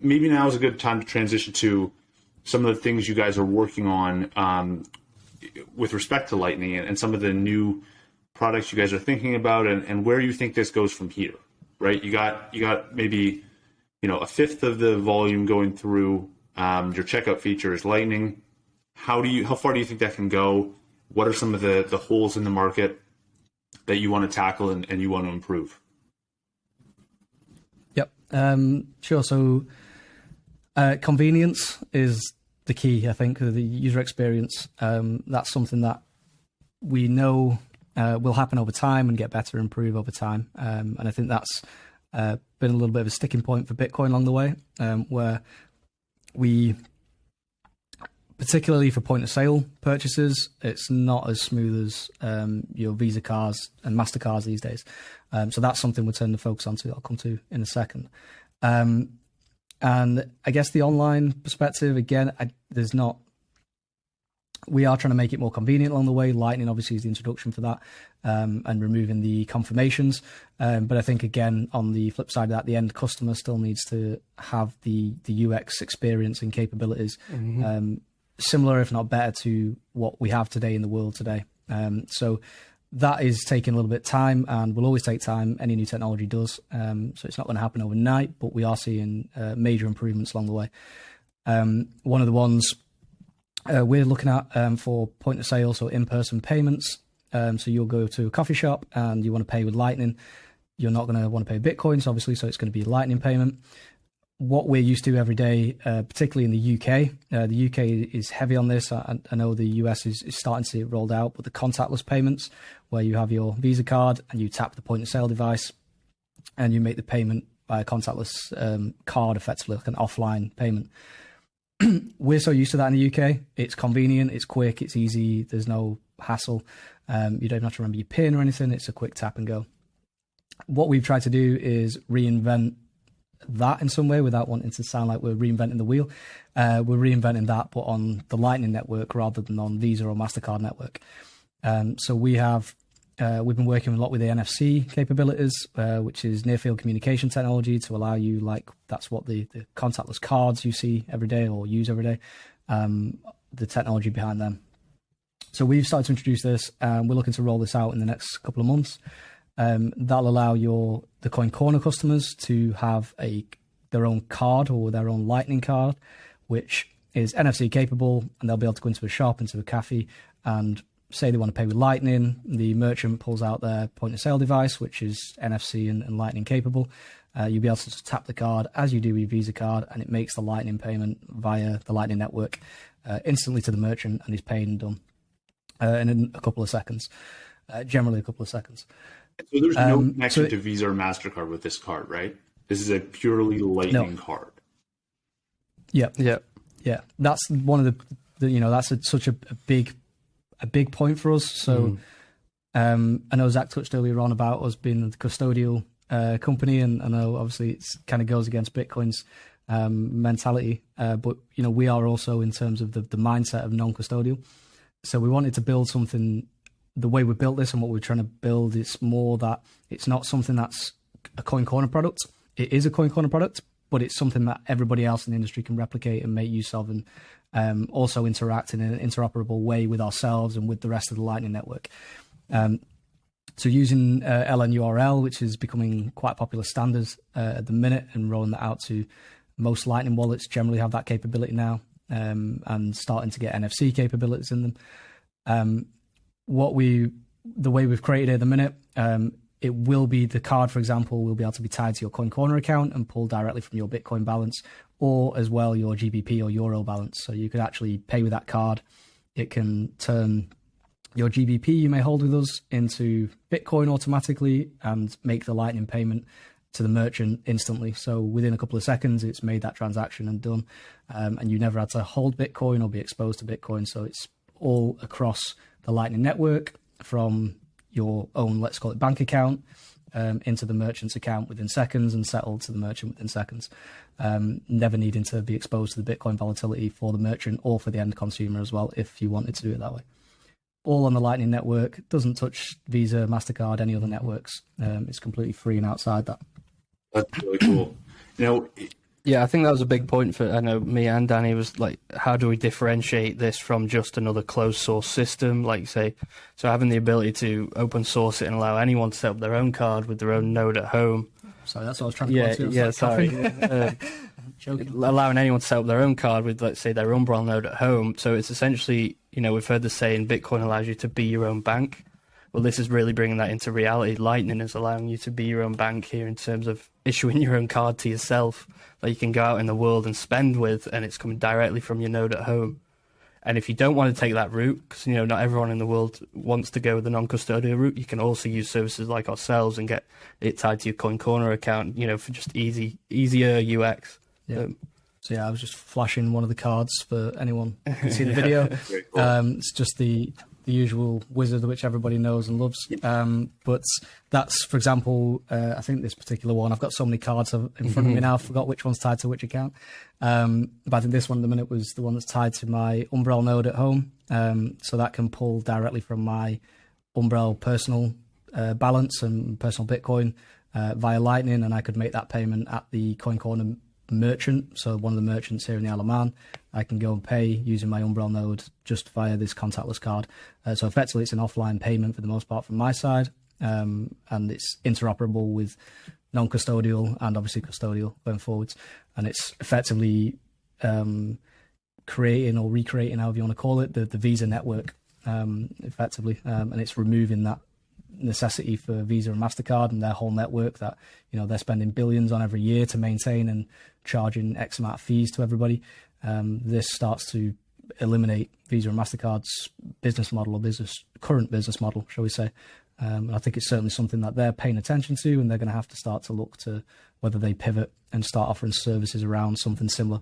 maybe now is a good time to transition to some of the things you guys are working on with respect to Lightning and some of the new products you guys are thinking about and where you think this goes from here, right? You got maybe, a fifth of the volume going through your checkout feature is Lightning. How far do you think that can go? What are some of the holes in the market that you want to tackle and you want to improve? Yep. Sure. So convenience is the key, I think, the user experience. That's something that we know will happen over time and get better, improve over time. And I think that's been a little bit of a sticking point for Bitcoin along the way, where we, particularly for point of sale purchases, it's not as smooth as your Visa cards and MasterCards these days. So that's something we'll turn the focus onto. I'll come to in a second. And I guess the online perspective, again, we are trying to make it more convenient along the way. Lightning obviously is the introduction for that, and removing the confirmations. But I think, again, on the flip side of that, the end customer still needs to have the UX experience and capabilities similar, if not better, to what we have today in the world today. So that is taking a little bit of time and will always take time. Any new technology does. So it's not going to happen overnight, but we are seeing major improvements along the way. One of the ones we're looking at for point of sale, so in-person payments. So you'll go to a coffee shop and you want to pay with Lightning. You're not going to want to pay Bitcoins, obviously, so it's going to be a Lightning payment. What we're used to every day, particularly in the UK, the UK is heavy on this. I know the US is starting to see it rolled out, but the contactless payments, where you have your Visa card and you tap the point of sale device and you make the payment by a contactless card, effectively like an offline payment. We're so used to that in the UK. It's convenient, it's quick, it's easy. There's no hassle. You don't have to remember your PIN or anything. It's a quick tap and go. What we've tried to do is reinvent that in some way without wanting to sound like we're reinventing the wheel. We're reinventing that, but on the Lightning network rather than on Visa or MasterCard network. So we've been working a lot with the NFC capabilities, which is near field communication technology to allow you, that's what the contactless cards you see every day or use every day, the technology behind them. So we've started to introduce this, and we're looking to roll this out in the next couple of months. That'll allow the CoinCorner customers to have their own card or their own Lightning card, which is NFC capable, and they'll be able to go into a shop, into a cafe, and say they want to pay with Lightning. The merchant pulls out their point of sale device, which is NFC and Lightning capable. You'll be able to just tap the card as you do your Visa card, and it makes the Lightning payment via the Lightning network instantly to the merchant, and is paid and done in a couple of seconds, generally a couple of seconds. So there's no connection to Visa or MasterCard with this card, right? This is a purely Lightning card. Yeah. That's one of that's such a big point for us. So I know Zakk touched earlier on about us being the custodial company, and I know obviously it kind of goes against Bitcoin's mentality, but we are also in terms of the mindset of non-custodial. So we wanted to build something. The way we built this and what we're trying to build is more that it's not something that's a CoinCorner product. It is a CoinCorner product, but it's something that everybody else in the industry can replicate and make use of, and also interact in an interoperable way with ourselves and with the rest of the Lightning network. So using LNURL, which is becoming quite a popular standard at the minute, and rolling that out to most Lightning wallets generally have that capability now, and starting to get NFC capabilities in them. The way we've created it at the minute, it will be the card, for example, will be able to be tied to your CoinCorner account and pulled directly from your Bitcoin balance, or as well your GBP or Euro balance. So you could actually pay with that card. It can turn your GBP you may hold with us into Bitcoin automatically and make the Lightning payment to the merchant instantly. So within a couple of seconds, it's made that transaction and done. And you never had to hold Bitcoin or be exposed to Bitcoin. So it's all across the Lightning network, from your own, let's call it, bank account, into the merchant's account within seconds, and settled to the merchant within seconds, never needing to be exposed to the Bitcoin volatility for the merchant or for the end consumer as well, if you wanted to do it that way. All on the Lightning network. Doesn't touch Visa, MasterCard, any other networks. It's completely free and outside that. That's really cool. Yeah, I think that was a big point for, I know, me and Danny, was like, how do we differentiate this from just another closed source system? Like, say, so having the ability to open source it and allow anyone to set up their own card with their own node at home. Sorry, that's what I was trying to point to. Yeah, sorry. Allowing anyone to set up their own card with, let's say, their Umbrel node at home. So it's essentially, you know, we've heard the saying, Bitcoin allows you to be your own bank. Well, this is really bringing that into reality. Lightning is allowing you to be your own bank here in terms of issuing your own card to yourself that you can go out in the world and spend with, and it's coming directly from your node at home. And if you don't want to take that route, because, you know, not everyone in the world wants to go with the non-custodial route, you can also use services like ourselves and get it tied to your CoinCorner account, you know, for just easier UX. Yeah. So yeah, I was just flashing one of the cards for anyone who can see the video. Cool. It's just the usual wizard which everybody knows and loves. But that's, for example, I think this particular one, I've got so many cards in front of me now, I forgot which one's tied to which account. But I think this one at the minute was the one that's tied to my Umbrel node at home. So that can pull directly from my Umbrel personal balance and personal Bitcoin via Lightning, and I could make that payment at the CoinCorner merchant. So one of the merchants here in the Isle of Man, I can go and pay using my Umbrel node just via this contactless card. So effectively it's an offline payment for the most part from my side, and it's interoperable with non-custodial and obviously custodial going forwards, and it's effectively creating or recreating, however you want to call it, the Visa network effectively, and it's removing that necessity for Visa and MasterCard and their whole network that, you know, they're spending billions on every year to maintain and charging X amount of fees to everybody. This starts to eliminate Visa and MasterCard's business model, or current business model, shall we say. And I think it's certainly something that they're paying attention to, and they're going to have to start to look to whether they pivot and start offering services around something similar.